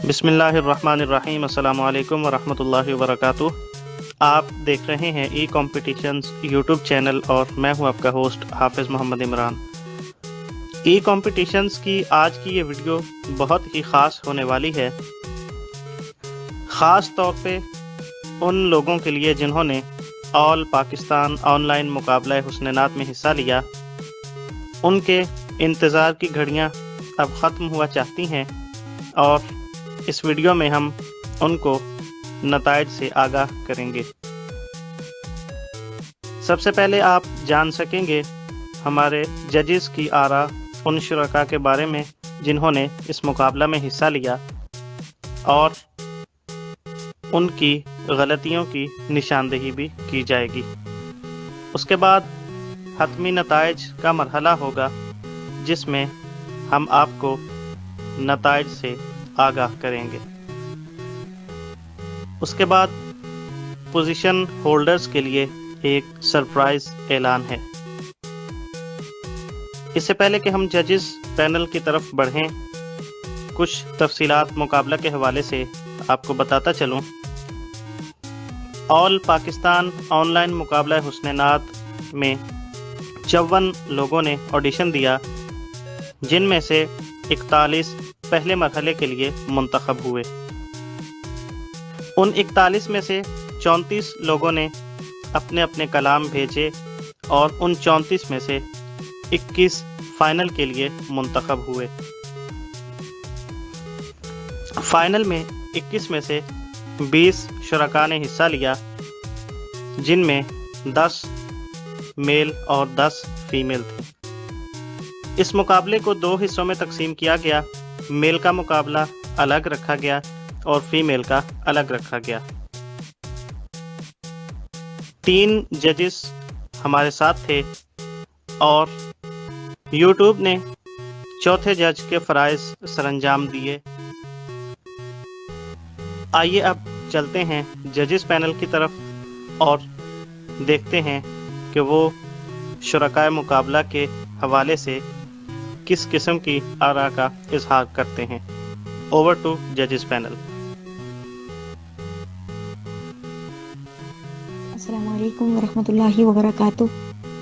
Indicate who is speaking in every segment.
Speaker 1: بسم اللہ الرحمن الرحیم۔ السلام علیکم ورحمۃ اللہ وبرکاتہ۔ آپ دیکھ رہے ہیں ای کمپٹیشنز یوٹیوب چینل اور میں ہوں آپ کا ہوسٹ حافظ محمد عمران۔ ای کمپٹیشنز کی آج کی یہ ویڈیو بہت ہی خاص ہونے والی ہے، خاص طور پہ ان لوگوں کے لیے جنہوں نے آل پاکستان آن لائن مقابلہ حسن نعت میں حصہ لیا۔ ان کے انتظار کی گھڑیاں اب ختم ہوا چاہتی ہیں اور اس ویڈیو میں ہم ان کو نتائج سے آگاہ کریں گے۔ سب سے پہلے آپ جان سکیں گے ہمارے ججز کی آراء ان شرکاء کے بارے میں جنہوں نے اس مقابلہ میں حصہ لیا اور ان کی غلطیوں کی نشاندہی بھی کی جائے گی۔ اس کے بعد حتمی نتائج کا مرحلہ ہوگا جس میں ہم آپ کو نتائج سے آگاہ کریں گے۔ اس کے بعد پوزیشن ہولڈرز کے لیے ایک سرپرائز اعلان ہے۔ اس سے پہلے کہ ہم ججز پینل کی طرف بڑھیں، کچھ تفصیلات مقابلہ کے حوالے سے آپ کو بتاتا چلوں۔ آل پاکستان آن لائن مقابلہ حسن نعت میں 54 لوگوں نے آڈیشن دیا، جن میں سے 41 پہلے مرحلے کے لیے منتخب ہوئے۔ ان 41 میں سے 34 لوگوں نے اپنے اپنے کلام بھیجے اور ان 34 میں سے 21 فائنل کے لیے منتخب ہوئے۔ فائنل میں 21 میں سے 20 شرکاء نے حصہ لیا، جن میں 10 میل اور 10 فیمیل تھے۔ اس مقابلے کو 2 حصوں میں تقسیم کیا گیا، میل کا مقابلہ الگ رکھا گیا اور فیمیل کا الگ رکھا گیا۔ 3 ججز ہمارے ساتھ تھے اور یوٹیوب نے چوتھے جج کے فرائض سر انجام دیے۔ آئیے اب چلتے ہیں ججز پینل کی طرف اور دیکھتے ہیں کہ وہ شرکائے مقابلہ کے حوالے سے کس قسم کی آراء کا اظہار کرتے ہیں۔ اوور ٹو ججز پینل۔
Speaker 2: السلام علیکم ورحمۃ اللہ وبرکاتہ۔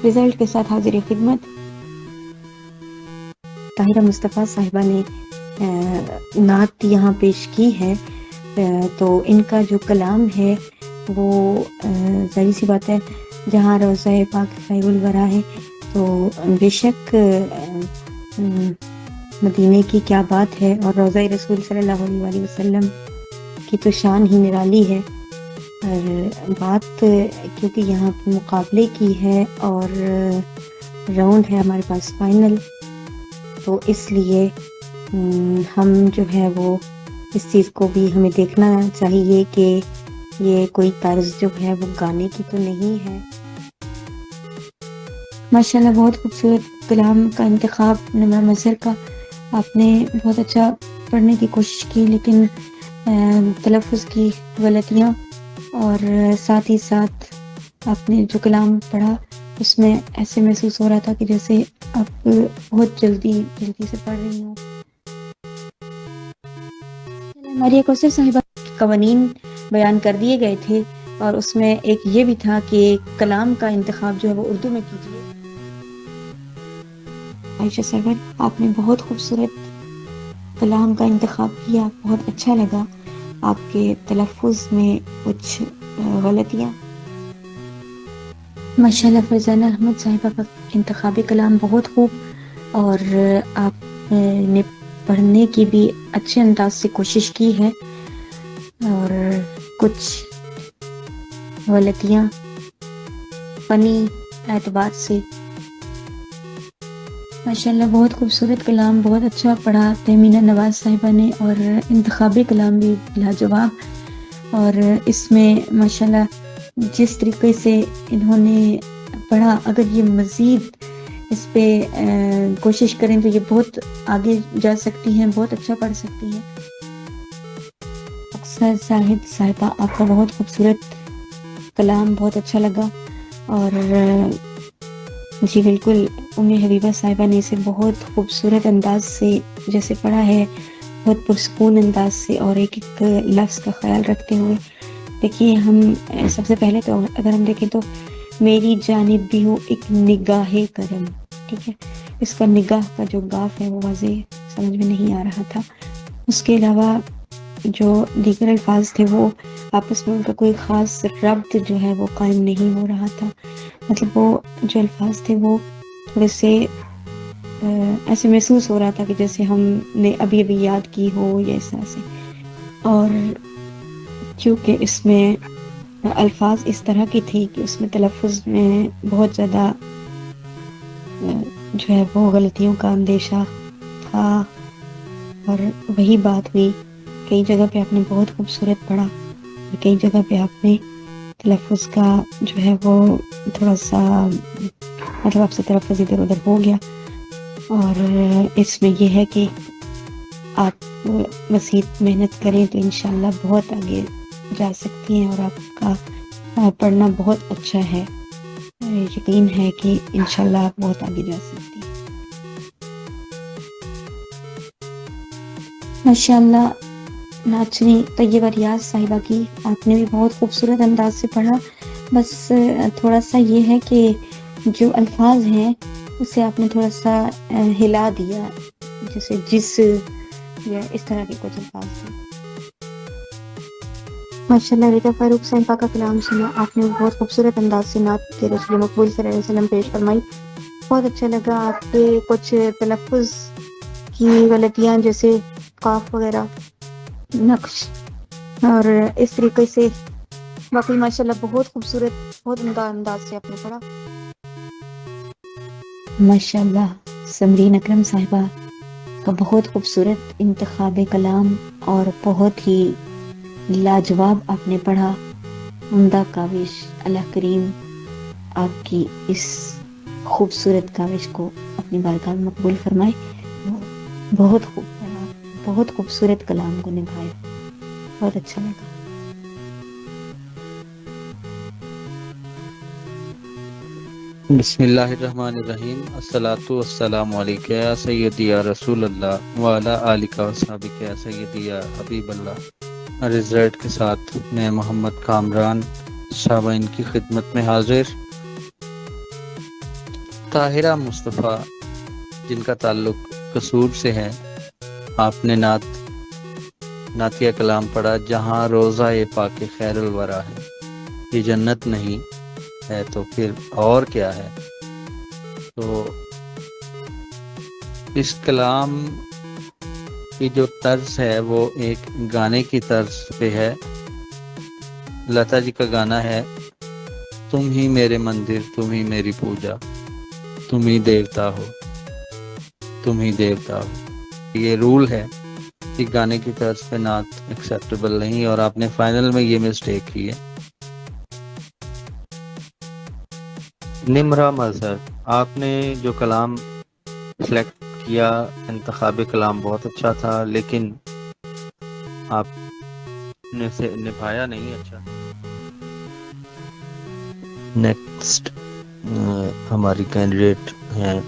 Speaker 2: رزلٹ کے ساتھ حاضر خدمت طاہرہ مصطفیٰ صاحبہ نے نعت یہاں پیش کی ہے، تو ان کا جو کلام ہے وہ ظاہر سی بات ہے جہاں روضہ پاک خیر الورا ہے تو بے شک مدینے کی کیا بات ہے، اور روضہ رسول صلی اللہ علیہ وسلم کی تو شان ہی نرالی ہے۔ اور بات کیونکہ یہاں پہ مقابلے کی ہے اور راؤنڈ ہے ہمارے پاس فائنل، تو اس لیے ہم جو ہے وہ اس چیز کو بھی ہمیں دیکھنا چاہیے کہ یہ کوئی طرز جو ہے وہ گانے کی تو نہیں ہے۔ ماشاءاللہ بہت خوبصورت کلام کا انتخاب نمرہ مظہر کا، آپ نے بہت اچھا پڑھنے کی کوشش کی، لیکن تلفظ کی غلطیاں اور ساتھ ہی ساتھ آپ نے جو کلام پڑھا اس میں ایسے محسوس ہو رہا تھا کہ جیسے آپ بہت جلدی سے پڑھ رہی ہوں۔ ہماری کوثر صاحبہ کے قوانین بیان کر دیے گئے تھے اور اس میں ایک یہ بھی تھا کہ کلام کا انتخاب جو ہے وہ اردو میں کیجیے۔ عائشہ سرور، آپ نے بہت خوبصورت کلام کا انتخاب کیا، بہت اچھا لگا۔ آپ کے تلفظ میں کچھ غلطیاں، ماشاءاللہ فرزانہ احمد صاحبہ کا انتخابی کلام بہت خوب، اور آپ نے پڑھنے کی بھی اچھے انداز سے کوشش کی ہے، اور کچھ غلطیاں فنی اعتبار سے ماشاءاللہ بہت خوبصورت کلام، بہت اچھا پڑھا تہمینہ نواز صاحبہ نے، اور انتخابی کلام بھی لاجواب۔ اور اس میں ماشاءاللہ جس طریقے سے انہوں نے پڑھا، اگر یہ مزید اس پہ کوشش کریں تو یہ بہت آگے جا سکتی ہیں، بہت اچھا پڑھ سکتی ہیں۔ اکثر زاہد صاحبہ، آپ کا بہت خوبصورت کلام بہت اچھا لگا، اور جی بالکل ام حبیبہ صاحبہ نے اسے بہت خوبصورت انداز سے جیسے پڑھا ہے بہت پرسکون انداز سے اور ایک ایک لفظ کا خیال رکھتے ہوئے. دیکھیے ہم سب سے پہلے تو اگر ہم دیکھیں تو میری جانب بھی ہو ایک نگاہ کرم، ٹھیک ہے، اس کا نگاہ کا جو گاف ہے وہ واضح سمجھ میں نہیں آ رہا تھا. اس کے علاوہ جو دیگر الفاظ تھے وہ آپس میں ان کا کوئی خاص ربط جو ہے وہ قائم نہیں ہو رہا تھا. مطلب وہ جو الفاظ تھے وہ تھوڑے سے ایسے محسوس ہو رہا تھا کہ جیسے ہم نے ابھی ابھی یاد کی ہو یا اس طرح سے. اور کیونکہ اس میں الفاظ اس طرح کی تھی کہ اس میں تلفظ میں بہت زیادہ جو ہے وہ غلطیوں کا اندیشہ تھا، اور وہی بات ہوئی. کئی جگہ پہ آپ نے بہت خوبصورت پڑھا اور کئی جگہ پہ آپ نے تلفظ کا جو ہے وہ تھوڑا سا مطلب آپ سے تلفظ ادھر ادھر ہو گیا. اور اس میں یہ ہے کہ آپ مزید محنت کریں تو انشاءاللہ بہت آگے جا سکتی ہیں، اور آپ کا پڑھنا بہت اچھا ہے. یقین ہے کہ انشاءاللہ آپ بہت آگے جا سکتی ہیں. ماشاءاللہ ناچنی طیبہ ریاض صاحبہ کی آپ نے بھی بہت خوبصورت انداز سے پڑھا. بس تھوڑا سا یہ ہے کہ جو الفاظ ہیں اسے آپ نے تھوڑا سا ہلا دیا، جیسے جس یا اس طرح کے کچھ الفاظ تھے. ماشاءاللہ ریتا فاروق صاحبہ کا کلام سنا آپ نے، بہت خوبصورت انداز سے نعت کے رسول مقبول صلی اللہ علیہ وسلم پیش فرمائی. بہت اچھا لگا. آپ کے کچھ تلفظ کی غلطیاں جیسے قاف وغیرہ، نقش اور اس طریقے سے باقی ماشاءاللہ بہت خوبصورت، بہت عمدہ انداز سے آپ نے پڑھا. ماشاءاللہ سمرین اکرم صاحبہ کا بہت خوبصورت انتخاب کلام اور بہت ہی لاجواب آپ نے پڑھا. عمدہ کاوش. اللہ کریم آپ کی اس خوبصورت کاوش کو اپنی بارگاہ میں مقبول فرمائے. بہت خوب پڑھا، بہت خوبصورت کلام کو نبھایا، بہت اچھا لگا.
Speaker 3: بسم اللہ الرحمن الرحیم. الصلاۃ والسلام علیک یا سیدی یا رسول اللہ وعلی آلک و صحبک یا سیدی یا حبیب اللہ. ریزلٹ کے ساتھ میں محمد کامران سامعین کی خدمت میں حاضر. طاہرہ مصطفیٰ جن کا تعلق قصور سے ہے، آپ نے نعتیہ کلام پڑھا. جہاں روضہ پاک خیر الورا ہے، یہ جنت نہیں ہے تو پھر اور کیا ہے. تو اس کلام کی جو طرز ہے وہ ایک گانے کی طرز پہ ہے. لتا جی کا گانا ہے، تم ہی میرے مندر، تم ہی میری پوجا، تم ہی دیوتا ہو، تم ہی دیوتا ہو. یہ رول ہے کہ گانے کی طرز پہ نعت ایکسیپٹیبل نہیں، اور آپ نے فائنل میں یہ مسٹیک کی ہے.
Speaker 4: نمرہ مظہر، آپ نے جو کلام سلیکٹ کیا، انتخاب کلام بہت اچھا تھا، لیکن آپ نے سے نبھایا نہیں اچھا. نیکسٹ ہماری کینڈیڈیٹ ہیں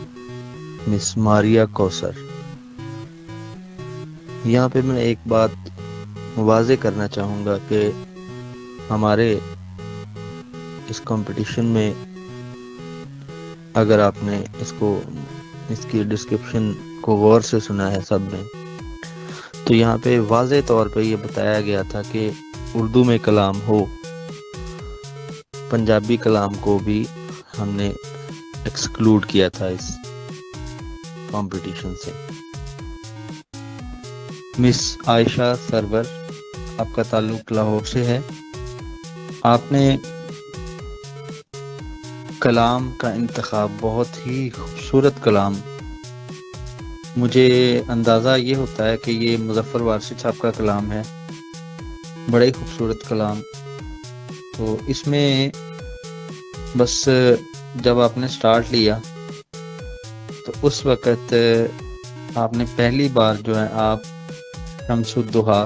Speaker 4: مس ماریا کوثر. یہاں پہ میں ایک بات واضح کرنا چاہوں گا کہ ہمارے اس کمپٹیشن میں اگر آپ نے اس کی ڈسکرپشن کو غور سے سنا ہے سب نے، تو یہاں پہ واضح طور پہ یہ بتایا گیا تھا کہ اردو میں کلام ہو. پنجابی کلام کو بھی ہم نے ایکسکلوڈ کیا تھا اس کمپٹیشن سے. مس عائشہ سرور، آپ کا تعلق لاہور سے ہے. آپ نے کلام کا انتخاب بہت ہی خوبصورت کلام، مجھے اندازہ یہ ہوتا ہے کہ یہ مظفر وارثی صاحب کا کلام ہے. بڑے خوبصورت کلام. تو اس میں بس جب آپ نے سٹارٹ لیا تو اس وقت آپ نے پہلی بار جو ہے آپ شمس الضحیٰ،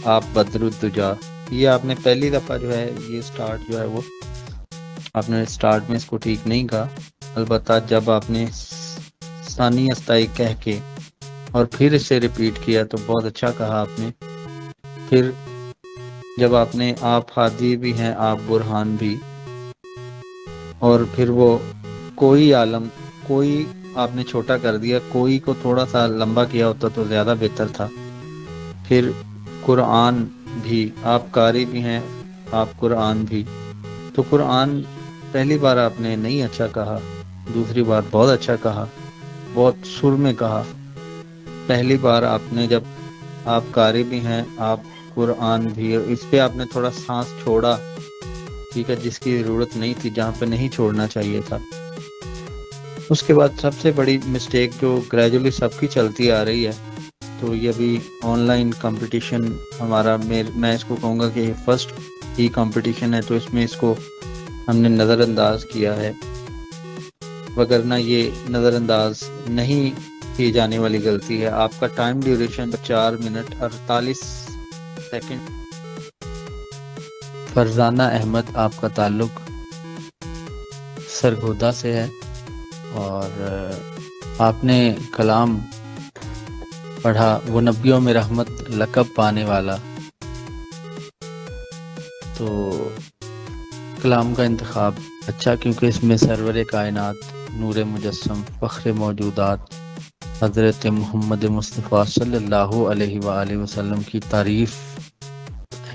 Speaker 4: آپ بدر الدجا، یہ آپ نے پہلی دفعہ جو ہے یہ سٹارٹ جو ہے وہ آپ نے سٹارٹ میں اس کو ٹھیک نہیں کہا. البتہ جب آپ نے ثانی استائی کہہ کے
Speaker 3: اور پھر اسے ریپیٹ کیا تو بہت اچھا کہا آپ نے. پھر جب آپ نے آپ ہادی بھی ہیں آپ برہان بھی، اور پھر وہ کوئی عالم، کوئی آپ نے چھوٹا کر دیا، کوئی کو تھوڑا سا لمبا کیا ہوتا تو زیادہ بہتر تھا. پھر قرآن بھی، آپ قاری بھی ہیں آپ قرآن بھی. تو قرآن پہلی بار آپ نے نہیں اچھا کہا، دوسری بار بہت اچھا کہا، بہت سر میں کہا. پہلی بار آپ نے جب آپ قاری بھی ہیں آپ قرآن بھی، اس پہ آپ نے تھوڑا سانس چھوڑا، ٹھیک ہے، جس کی ضرورت نہیں تھی، جہاں پہ نہیں چھوڑنا چاہیے تھا. اس کے بعد سب سے بڑی مسٹیک جو گریجولی سب کی چلتی آ رہی ہے، تو یہ بھی آن لائن کمپٹیشن ہمارا، میں اس کو کہوں گا کہ فرسٹ ہی کمپٹیشن ہے، تو اس میں اس کو ہم نے نظر انداز کیا ہے، وگرنہ یہ نظر انداز نہیں کی جانے والی غلطی ہے. آپ کا ٹائم ڈیوریشن 4 منٹ 48 سیکنڈ. فرزانہ احمد، آپ کا تعلق سرگودا سے ہے، اور آپ نے کلام پڑھا وہ نبیوں میں رحمت لقب پانے والا. تو کلام کا انتخاب اچھا، کیونکہ اس میں سرور کائنات، نور مجسم، فخر موجودات حضرت محمد مصطفیٰ صلی اللہ علیہ وآلہ وسلم کی تعریف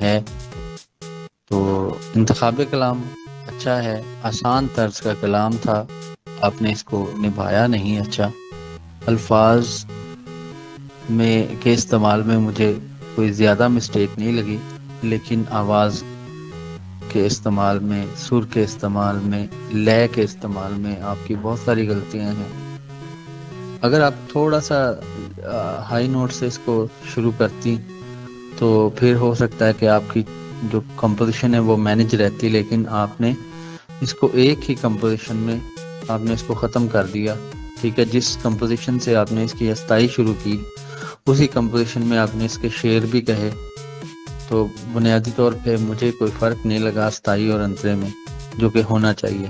Speaker 3: ہے. تو انتخاب کلام اچھا ہے، آسان طرز کا کلام تھا، آپ نے اس کو نبھایا نہیں اچھا. الفاظ میں کے استعمال میں مجھے کوئی زیادہ مسٹیک نہیں لگی، لیکن آواز کے استعمال میں، سر کے استعمال میں، لے کے استعمال میں آپ کی بہت ساری غلطیاں ہیں. اگر آپ تھوڑا سا ہائی نوٹ سے اس کو شروع کرتی تو پھر ہو سکتا ہے کہ آپ کی جو کمپوزیشن ہے وہ مینج رہتی، لیکن آپ نے اس کو ایک ہی کمپوزیشن میں آپ نے اس کو ختم کر دیا. ٹھیک ہے، جس کمپوزیشن سے آپ نے اس کی استائی شروع کی، اسی کمپوزیشن میں آپ نے اس کے شعر بھی کہے. تو بنیادی طور پہ مجھے کوئی فرق نہیں لگا استائی اور انترے میں، جو کہ ہونا چاہیے.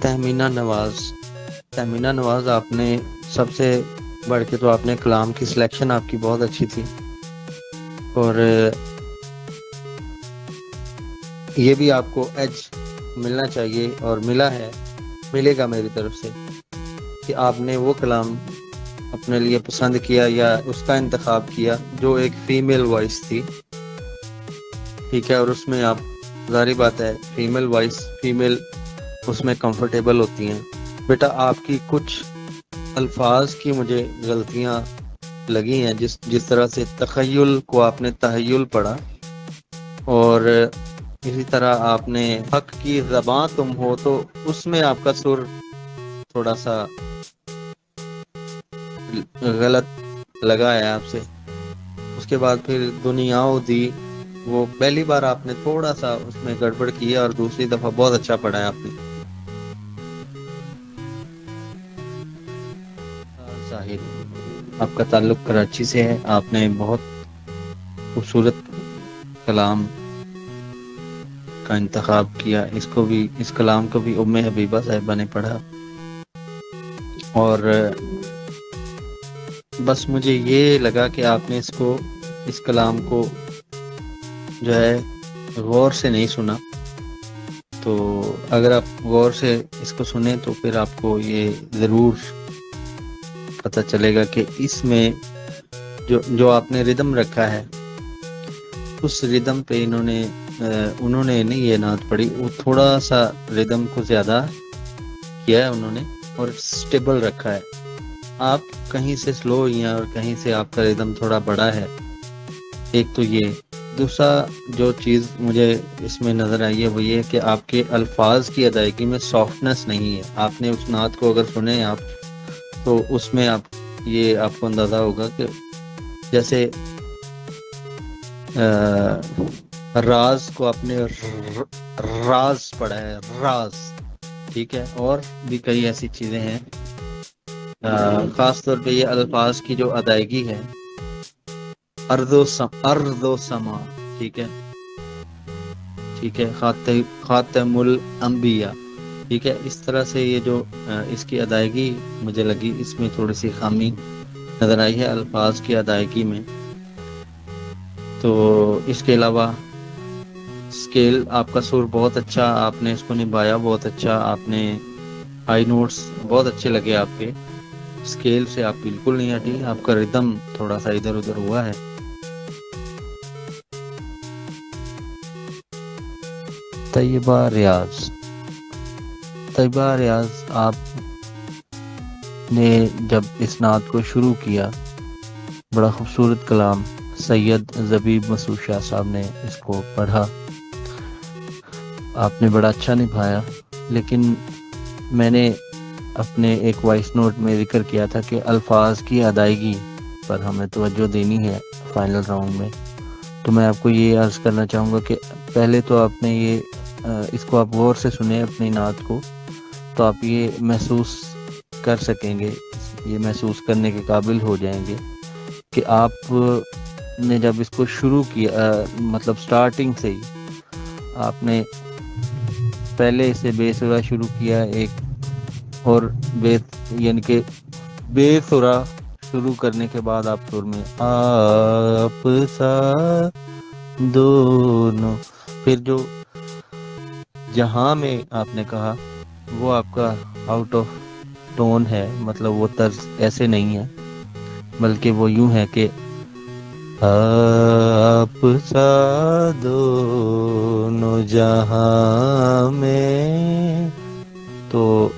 Speaker 3: تہمینہ نواز آپ نے سب سے بڑھ کے تو آپ نے کلام کی سلیکشن آپ کی بہت اچھی تھی، اور یہ بھی آپ کو ایج ملنا چاہیے، اور ملا ہے، ملے گا میری طرف سے، کہ آپ نے وہ کلام اپنے لیے پسند کیا یا اس کا انتخاب کیا جو ایک فیمیل وائس تھی. ٹھیک ہے، اور اس میں آپ، ظاہری بات ہے، فیمیل وائس، فیمیل اس میں کمفرٹیبل ہوتی ہیں. بیٹا آپ کی کچھ الفاظ کی مجھے غلطیاں لگی ہیں، جس طرح سے تخیل کو آپ نے تحیل پڑھا، اور اسی طرح آپ نے حق کی زباں تم ہو، تو اس میں آپ کا سر تھوڑا سا غلط لگا ہے آپ سے. اس کے بعد پھر دنیاؤ دی، وہ پہلی بار آپ نے تھوڑا سا اس میں گڑبڑ کیا، اور دوسری دفعہ بہت اچھا پڑھا ہے آپ نے. ظاہر آپ کا تعلق کراچی سے ہے، آپ نے بہت خوبصورت کلام کا انتخاب کیا. اس کلام کو بھی ام حبیبہ صاحبہ نے پڑھا، اور بس مجھے یہ لگا کہ آپ نے اس کلام کو جو ہے غور سے نہیں سنا. تو اگر آپ غور سے اس کو سنیں تو پھر آپ کو یہ ضرور پتہ چلے گا کہ اس میں جو آپ نے ردم رکھا ہے، اس ردم پہ انہوں نے نہیں یہ نعت پڑھی، وہ تھوڑا سا ردم کو زیادہ کیا ہے انہوں نے، اور سٹیبل رکھا ہے. آپ کہیں سے سلو ہوئی ہیں اور کہیں سے آپ کا ردم تھوڑا بڑا ہے. ایک تو یہ، دوسرا جو چیز مجھے اس میں نظر آئی ہے وہ یہ کہ آپ کے الفاظ کی ادائیگی میں سافٹنس نہیں ہے. آپ نے اس نعت کو اگر سنے آپ تو اس میں آپ کو اندازہ ہوگا کہ جیسے راز کو آپ نے راز پڑھا ہے، راز. ٹھیک ہے، اور بھی کئی ایسی چیزیں ہیں. خاص طور پہ یہ الفاظ کی جو ادائیگی ہے، ارض و سما، ٹھیک ہے، خاتم الانبیاء، ٹھیک ہے، اس طرح سے یہ جو اس کی ادائیگی مجھے لگی اس میں تھوڑی سی خامی نظر آئی ہے الفاظ کی ادائیگی میں. تو اس کے علاوہ اسکیل آپ کا سر بہت اچھا، آپ نے اس کو نبھایا بہت اچھا، آپ نے ہائی نوٹس بہت اچھے لگے آپ کے. اسکیل سے آپ بالکل نہیں ہٹی، آپ کا ردم تھوڑا سا ادھر ادھر ہوا ہے. طیبہ ریاض آپ نے جب اس نعت کو شروع کیا، بڑا خوبصورت کلام، سید زبیب مسعود شاہ صاحب نے اس کو پڑھا، آپ نے بڑا اچھا نبھایا. لیکن میں نے اپنے ایک وائس نوٹ میں ذکر کیا تھا کہ الفاظ کی ادائیگی پر ہمیں توجہ دینی ہے فائنل راؤنڈ میں. تو میں آپ کو یہ عرض کرنا چاہوں گا کہ پہلے تو آپ نے اس کو آپ غور سے سنیں اپنی نعت کو، تو آپ یہ محسوس کر سکیں گے، یہ محسوس کرنے کے قابل ہو جائیں گے کہ آپ نے جب اس کو شروع کیا، مطلب سٹارٹنگ سے ہی آپ نے پہلے سے بے سرا شروع کیا ایک، اور یعنی کہ بے سرا شروع کرنے کے بعد آپ سر میں آپ سا دونوں، پھر جو جہاں میں آپ نے کہا وہ آپ کا آؤٹ آف ٹون ہے، مطلب وہ طرز ایسے نہیں ہے، بلکہ وہ یوں ہے کہ آپ سا دونوں جہاں میں، تو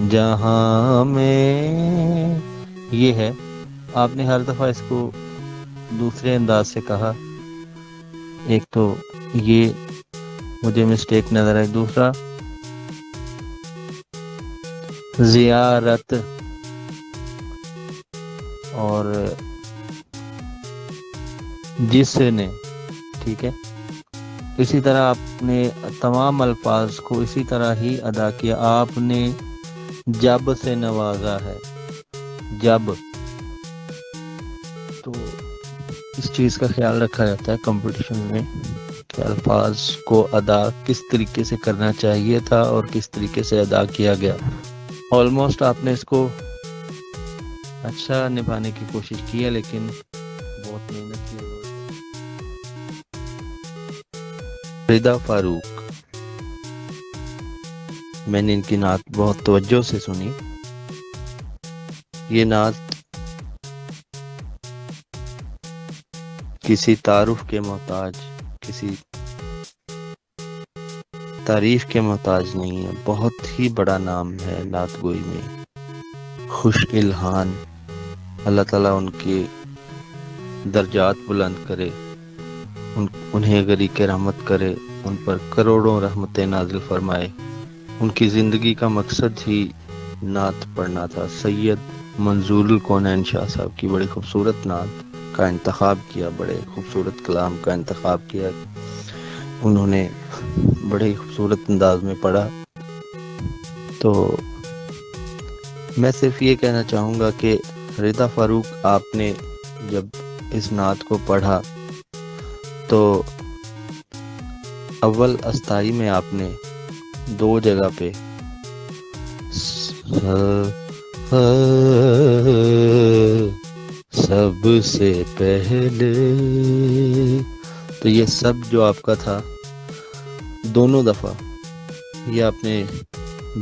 Speaker 3: جہاں میں یہ ہے. آپ نے ہر دفعہ اس کو دوسرے انداز سے کہا، ایک تو یہ مجھے مسٹیک نظر آئی. دوسرا زیارت، اور جس نے، ٹھیک ہے، اسی طرح آپ نے تمام الفاظ کو اسی طرح ہی ادا کیا. آپ نے جب سے نوازا ہے، جب، تو اس چیز کا خیال رکھا جاتا ہے کمپٹیشن میں کہ الفاظ کو ادا کس طریقے سے کرنا چاہیے تھا اور کس طریقے سے ادا کیا گیا. آلموسٹ آپ نے اس کو اچھا نبھانے کی کوشش کی ہے، لیکن بہت محنت کی. رضا فاروق، میں نے ان کی نعت بہت توجہ سے سنی. یہ نعت کسی تعارف کے محتاج، کسی تعریف کے محتاج نہیں ہے. بہت ہی بڑا نام ہے نعت گوئی میں. خوش الہان، اللہ تعالیٰ ان کے درجات بلند کرے، انہیں غریق رحمت کرے، ان پر کروڑوں رحمتیں نازل فرمائے. ان کی زندگی کا مقصد ہی نعت پڑھنا تھا. سید منظور الکونین شاہ صاحب کی بڑی خوبصورت نعت کا انتخاب کیا، بڑے خوبصورت کلام کا انتخاب کیا، انہوں نے بڑے خوبصورت انداز میں پڑھا. تو میں صرف یہ کہنا چاہوں گا کہ رضا فاروق، آپ نے جب اس نعت کو پڑھا تو اول استائی میں آپ نے دو جگہ پہ سب سے پہلے، تو یہ سب جو آپ کا تھا دونوں دفعہ یہ آپ نے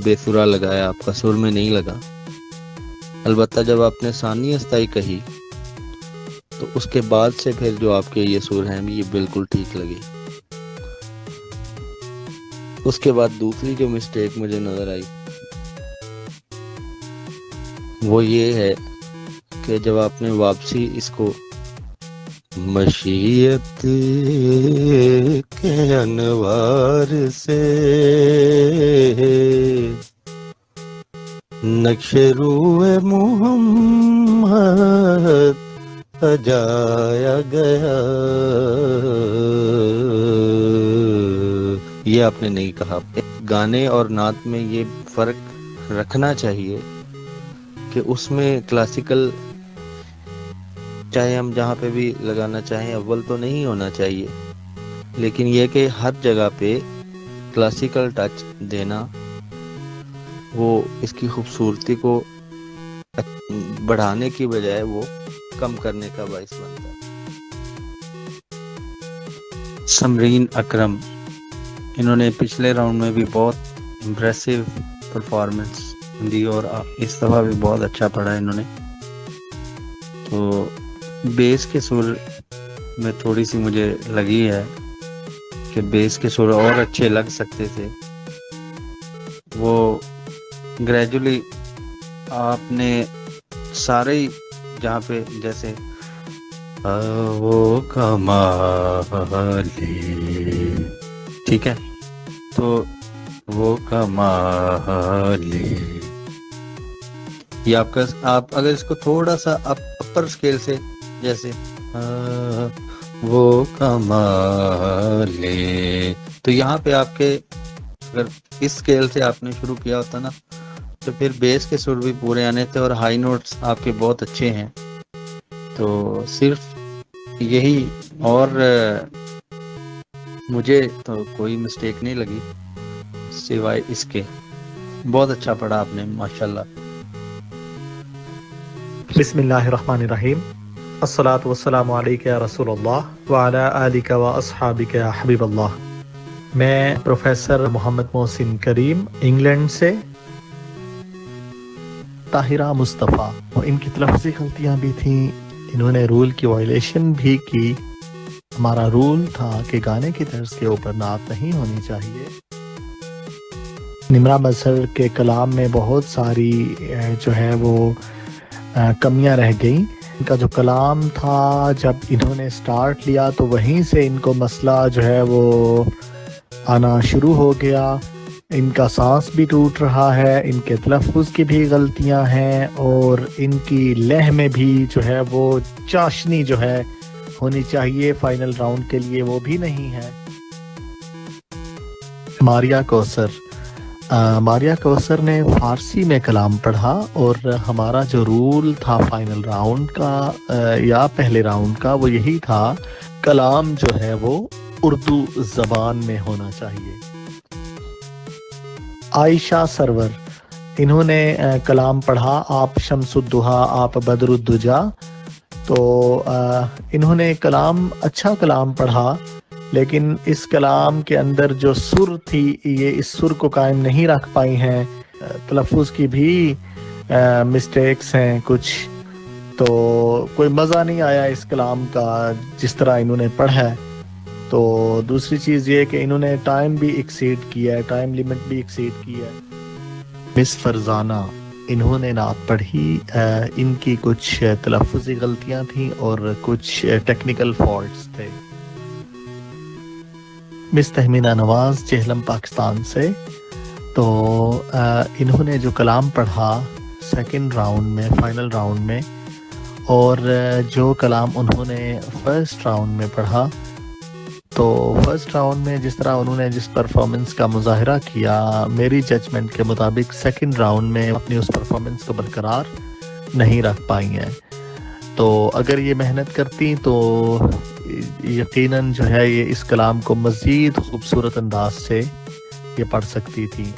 Speaker 3: بے سرا لگایا، آپ کا سر میں نہیں لگا. البتہ جب آپ نے ثانی استائی کہی تو اس کے بعد سے پھر جو آپ کے یہ سر ہیں یہ بالکل ٹھیک لگے. اس کے بعد دوسری جو مسٹیک مجھے نظر آئی وہ یہ ہے کہ جب آپ نے واپسی اس کو مشیت کے انوار سے نقش روئے محمد سجایا گیا، یہ آپ نے نہیں کہا. گانے اور نعت میں یہ فرق رکھنا چاہیے کہ اس میں کلاسیکل، چاہے ہم جہاں پہ بھی لگانا چاہیں اول تو نہیں ہونا چاہیے، لیکن یہ کہ ہر جگہ پہ کلاسیکل ٹچ دینا وہ اس کی خوبصورتی کو بڑھانے کی بجائے وہ کم کرنے کا باعث بنتا ہے۔ سمرین اکرم، انہوں نے پچھلے راؤنڈ میں بھی بہت امپریسو پرفارمنس دی اور اس دفعہ بھی بہت اچھا پڑھا انہوں نے۔ تو بیس کے سر میں تھوڑی سی مجھے لگی ہے کہ بیس کے سر اور اچھے لگ سکتے تھے۔ وہ گریجولی آپ نے سارے ہی جہاں پہ جیسے وہ کمالی، ٹھیک ہے، تو وہ کمالی، یہ آپ اگر اس کو تھوڑا سا اپر اسکیل سے جیسے وہ کمالی، تو یہاں پہ آپ کے اگر اس اسکیل سے آپ نے شروع کیا ہوتا نا تو پھر بیس کے سر بھی پورے آنے تھے اور ہائی نوٹس آپ کے بہت اچھے ہیں۔ تو صرف یہی، اور مجھے تو کوئی مسٹیک نہیں لگی سوائے اس کے۔ بہت اچھا پڑھا آپ نے، ماشاءاللہ۔
Speaker 5: بسم اللہ الرحمن الرحیم، الصلاۃ والسلام علیک یا رسول اللہ وعلی آلک و اصحابک یا حبیب اللہ۔ میں پروفیسر محمد محسن کریم انگلینڈ سے۔ طاہرہ مصطفیٰ، ان کی تلفظی غلطیاں بھی تھیں، انہوں نے رول کی وائلیشن بھی کی۔ ہمارا رول تھا کہ گانے کی طرز کے اوپر نعت نہیں ہونی چاہیے۔ نمرہ مظہر کے کلام میں بہت ساری جو ہے وہ کمیاں رہ گئیں۔ ان کا جو کلام تھا جب انہوں نے سٹارٹ لیا تو وہیں سے ان کو مسئلہ جو ہے وہ آنا شروع ہو گیا۔ ان کا سانس بھی ٹوٹ رہا ہے، ان کے تلفظ کی بھی غلطیاں ہیں، اور ان کی لہ میں بھی جو ہے وہ چاشنی جو ہے ہونی چاہیے فائنل راؤنڈ کے لیے، وہ بھی نہیں ہے۔ ماریہ کوثر نے فارسی میں کلام پڑھا، اور ہمارا جو رول تھا فائنل راؤنڈ کا یا پہلے راؤنڈ کا وہ یہی تھا، کلام جو ہے وہ اردو زبان میں ہونا چاہیے۔ عائشہ سرور، انہوں نے کلام پڑھا، آپ شمس الدحا، آپ بدر الدجا، تو انہوں نے کلام اچھا کلام پڑھا، لیکن اس کلام کے اندر جو سر تھی یہ اس سر کو قائم نہیں رکھ پائی ہیں، تلفظ کی بھی مسٹیکس ہیں کچھ، تو کوئی مزہ نہیں آیا اس کلام کا جس طرح انہوں نے پڑھا ہے۔ تو دوسری چیز یہ کہ انہوں نے ٹائم بھی ایکسیڈ کیا ہے، ٹائم لیمٹ بھی ایکسیڈ کی ہے۔ مس فرزانہ، انہوں نے نعت پڑھی، ان کی کچھ تلفظی غلطیاں تھیں اور کچھ ٹیکنیکل فالٹس تھے۔ مس تہمینہ نواز جہلم پاکستان سے، تو انہوں نے جو کلام پڑھا سیکنڈ راؤنڈ میں، فائنل راؤنڈ میں، اور جو کلام انہوں نے فرسٹ راؤنڈ میں پڑھا، تو فرسٹ راؤنڈ میں جس طرح انہوں نے جس پرفارمنس کا مظاہرہ کیا، میری ججمنٹ کے مطابق سیکنڈ راؤنڈ میں اپنی اس پرفارمنس کو برقرار نہیں رکھ پائی ہیں۔ تو اگر یہ محنت کرتی تو یقیناً جو ہے یہ اس کلام کو مزید خوبصورت انداز سے یہ پڑھ سکتی تھی۔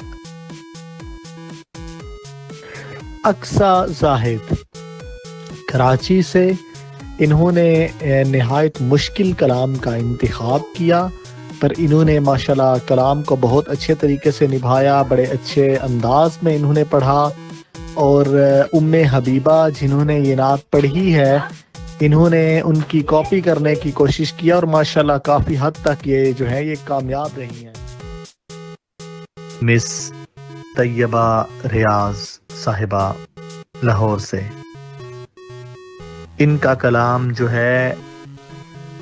Speaker 5: اقصی زاہد، کراچی سے، انہوں نے نہایت مشکل کلام کا انتخاب کیا، پر انہوں نے ماشاءاللہ کلام کو بہت اچھے طریقے سے نبھایا، بڑے اچھے انداز میں انہوں نے پڑھا، اور ام حبیبہ جنہوں نے یہ نعت پڑھی ہے انہوں نے ان کی کاپی کرنے کی کوشش کیا، اور ماشاءاللہ کافی حد تک یہ جو ہے یہ کامیاب رہی ہیں۔ مس طیبہ ریاض صاحبہ لاہور سے، ان کا کلام جو ہے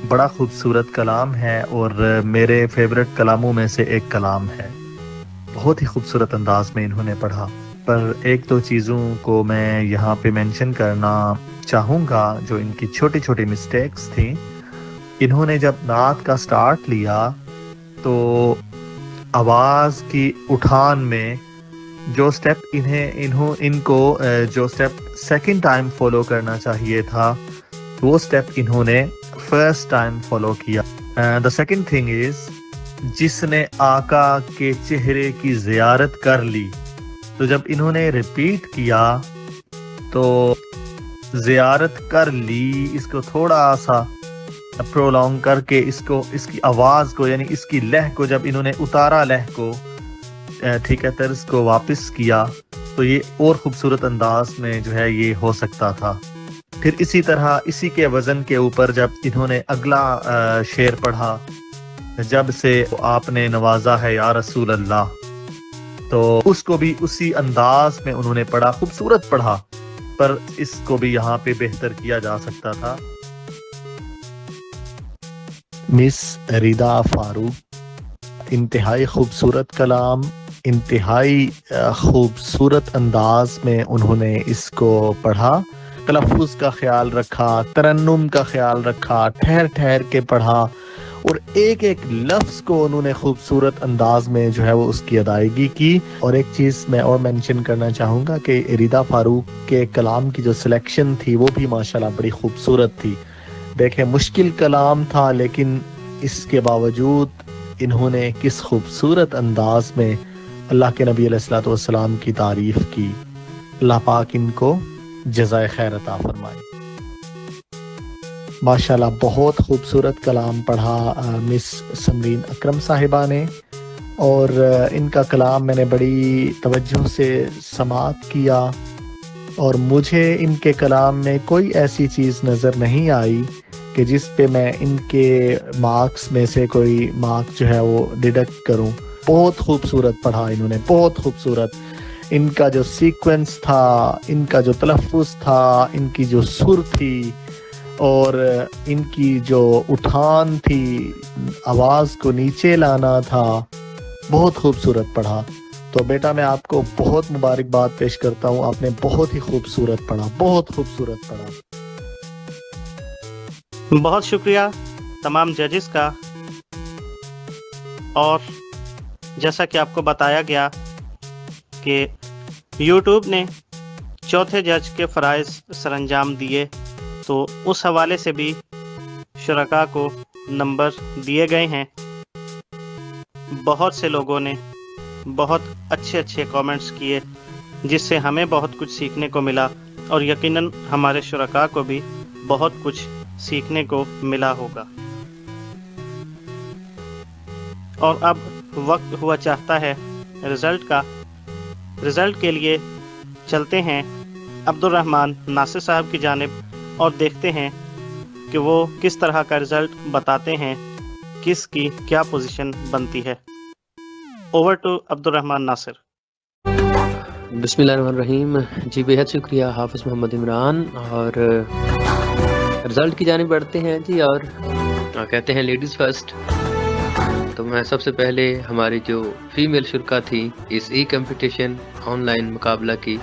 Speaker 5: بڑا خوبصورت کلام ہے اور میرے فیورٹ کلاموں میں سے ایک کلام ہے۔ بہت ہی خوبصورت انداز میں انہوں نے پڑھا، پر ایک دو چیزوں کو میں یہاں پہ مینشن کرنا چاہوں گا جو ان کی چھوٹی چھوٹی مسٹیکس تھیں۔ انہوں نے جب نعت کا سٹارٹ لیا تو آواز کی اٹھان میں جو سٹیپ ان کو جو سٹیپ سیکنڈ ٹائم فالو کرنا چاہیے تھا وہ سٹیپ انہوں نے فرسٹ ٹائم فالو کیا۔ دا سیکنڈ تھنگ از، جس نے آقا کے چہرے کی زیارت کر لی تو جب انہوں نے ریپیٹ کیا تو زیارت کر لی، اس کو تھوڑا سا پرولونگ کر کے اس کی آواز کو یعنی اس کی لہ کو جب انہوں نے اتارا، لہ کو ٹھیک ہے طرز کو واپس کیا، تو یہ اور خوبصورت انداز میں جو ہے یہ ہو سکتا تھا۔ پھر اسی طرح اسی کے وزن کے اوپر جب انہوں نے اگلا شعر پڑھا، جب سے آپ نے نوازا ہے یا رسول اللہ، تو اس کو بھی اسی انداز میں انہوں نے پڑھا، خوبصورت پڑھا، پر اس کو بھی یہاں پہ بہتر کیا جا سکتا تھا۔ مس ریدا فاروق، انتہائی خوبصورت کلام، انتہائی خوبصورت انداز میں انہوں نے اس کو پڑھا، تلفظ کا خیال رکھا، ترنم کا خیال رکھا، ٹھہر ٹھہر کے پڑھا، اور ایک ایک لفظ کو انہوں نے خوبصورت انداز میں جو ہے وہ اس کی ادائیگی کی۔ اور ایک چیز میں اور مینشن کرنا چاہوں گا کہ ریدا فاروق کے کلام کی جو سلیکشن تھی وہ بھی ماشاءاللہ بڑی خوبصورت تھی۔ دیکھیں مشکل کلام تھا، لیکن اس کے باوجود انہوں نے کس خوبصورت انداز میں اللہ کے نبی علیہ الصلوۃ والسلام کی تعریف کی۔ اللہ پاک ان کو جزائے خیر عطا فرمائے۔ ماشاءاللہ بہت خوبصورت کلام پڑھا مس سمرین اکرم صاحبہ نے، اور ان کا کلام میں نے بڑی توجہ سے سماعت کیا، اور مجھے ان کے کلام میں کوئی ایسی چیز نظر نہیں آئی کہ جس پہ میں ان کے مارکس میں سے کوئی مارک جو ہے وہ ڈیڈکٹ کروں۔ بہت خوبصورت پڑھا انہوں نے، بہت خوبصورت۔ ان کا جو سیکوینس تھا، ان کا جو تلفظ تھا، ان کی جو سر تھی، اور ان کی جو اٹھان تھی، آواز کو نیچے لانا تھا، بہت خوبصورت پڑھا۔ تو بیٹا میں آپ کو بہت مبارکباد پیش کرتا ہوں، آپ نے بہت ہی خوبصورت پڑھا، بہت خوبصورت پڑھا۔
Speaker 1: بہت شکریہ تمام ججز کا۔ اور جیسا کہ آپ کو بتایا گیا کہ یوٹیوب نے چوتھے جج کے فرائض سر انجام دیے، تو اس حوالے سے بھی شرکاء کو نمبر دیے گئے ہیں۔ بہت سے لوگوں نے بہت اچھے اچھے کامنٹس کیے، جس سے ہمیں بہت کچھ سیکھنے کو ملا، اور یقیناً ہمارے شرکاء کو بھی بہت کچھ سیکھنے کو ملا ہوگا۔ اور اب وقت ہوا چاہتا ہے رزلٹ کا۔ رزلٹ کے لیے چلتے ہیں عبد الرحمن ناصر صاحب کی جانب، اور دیکھتے ہیں کہ وہ کس طرح کا رزلٹ بتاتے ہیں، کس کی کیا پوزیشن بنتی ہے۔ اوور ٹو عبد الرحمن ناصر۔
Speaker 6: بسم اللہ الرحمن الرحیم۔ جی بہت شکریہ حافظ محمد عمران، اور رزلٹ کی جانب بڑھتے ہیں جی، اور کہتے ہیں لیڈیز فرسٹ۔ تو میں سب سے پہلے ہماری جو فیمیل شرکا تھی اس ای کمپٹیشن آن لائن مقابلہ کی،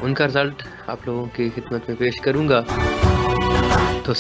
Speaker 6: ان کا رزلٹ آپ لوگوں کی خدمت میں پیش کروں گا۔ تو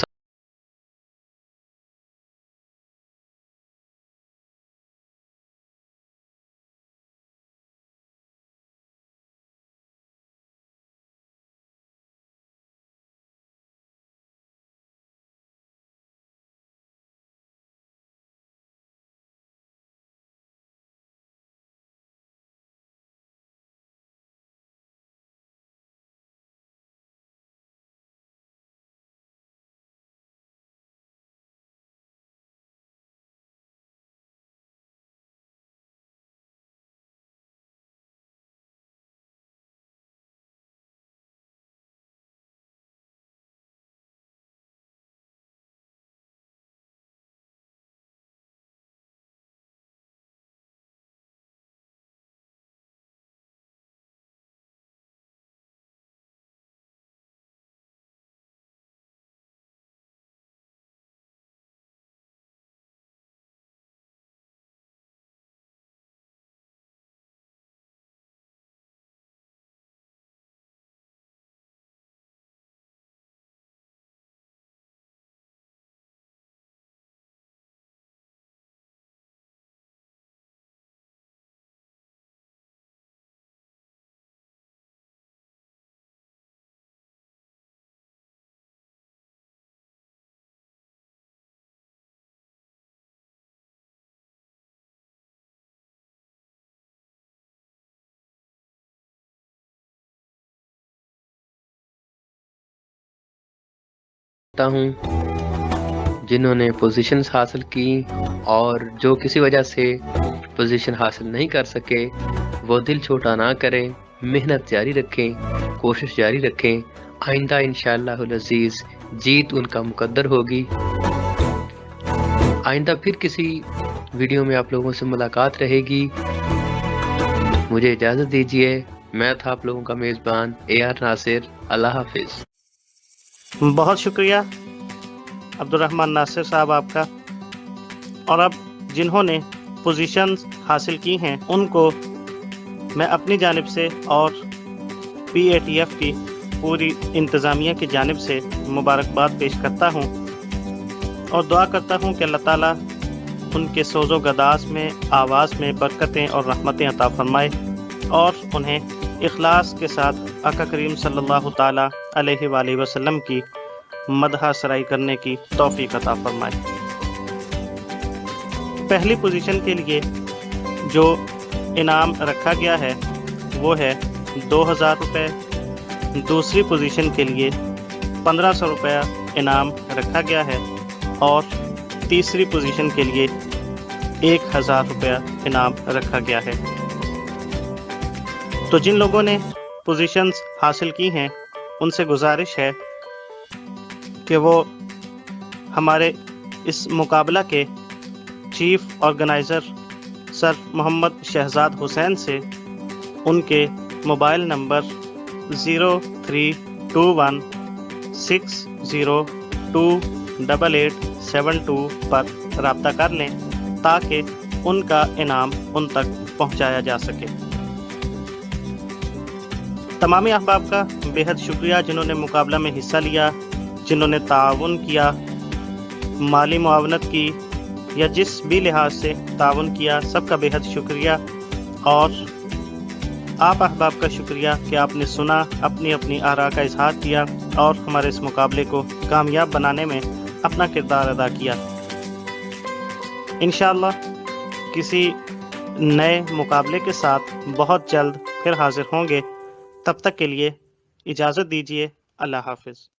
Speaker 6: کرتا ہوں جنہوں نے پوزیشنز حاصل کی اور جو کسی وجہ سے پوزیشن حاصل نہیں کر سکے وہ دل چھوٹا نہ کریں، محنت جاری رکھیں، کوشش جاری رکھیں، آئندہ انشاءاللہ العزیز جیت ان کا مقدر ہوگی۔ آئندہ پھر کسی ویڈیو میں آپ لوگوں سے ملاقات رہے گی۔ مجھے اجازت دیجیے، میں تھا آپ لوگوں کا میزبان AR ناصر۔ اللہ حافظ۔
Speaker 1: بہت شکریہ عبدالرحمن ناصر صاحب آپ کا۔ اور اب جنہوں نے پوزیشنز حاصل کی ہیں ان کو میں اپنی جانب سے اور PATF کی پوری انتظامیہ کی جانب سے مبارکباد پیش کرتا ہوں اور دعا کرتا ہوں کہ اللہ تعالیٰ ان کے سوز و گداز میں، آواز میں برکتیں اور رحمتیں عطا فرمائے اور انہیں اخلاص کے ساتھ آقا کریم صلی اللہ تعالیٰ علیہ وآلہ وسلم کی مدح سرائی کرنے کی توفیق عطا فرمائے۔ پہلی پوزیشن کے لیے جو انعام رکھا گیا ہے وہ ہے 2000 روپے، دوسری پوزیشن کے لیے 1500 روپیہ انعام رکھا گیا ہے اور تیسری پوزیشن کے لیے 1000 روپیہ انعام رکھا گیا ہے۔ تو جن لوگوں نے پوزیشنز حاصل کی ہیں ان سے گزارش ہے کہ وہ ہمارے اس مقابلہ کے چیف آرگنائزر سر محمد شہزاد حسین سے ان کے موبائل نمبر 0321602872 پر رابطہ کر لیں تاکہ ان کا انعام ان تک پہنچایا جا سکے۔ تمامی احباب کا بےحد شکریہ جنہوں نے مقابلہ میں حصہ لیا، جنہوں نے تعاون کیا، مالی معاونت کی یا جس بھی لحاظ سے تعاون کیا، سب کا بےحد شکریہ۔ اور آپ احباب کا شکریہ کہ آپ نے سنا، اپنی اپنی آراء کا اظہار کیا اور ہمارے اس مقابلے کو کامیاب بنانے میں اپنا کردار ادا کیا۔ انشاءاللہ کسی نئے مقابلے کے ساتھ بہت جلد پھر حاضر ہوں گے۔ تب تک کے لیے اجازت دیجیے۔ اللہ حافظ۔